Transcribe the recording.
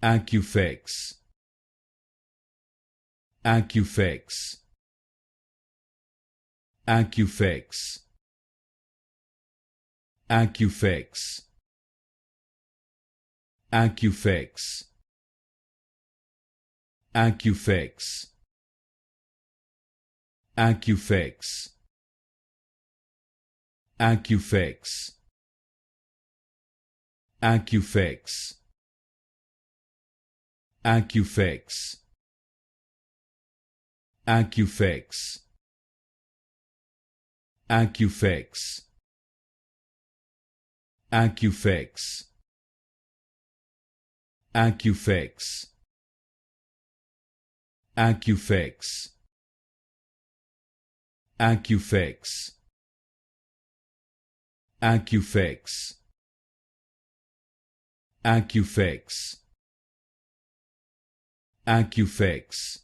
Acufex, Acufex, Acufex, Acufex, Acufex, Acufex, Acufex, Acufex, Acufex, Acufex, Acufex, Acufex, Acufex, Acufex, Acufex, Acufex, Acufex, Acufex, Acufex,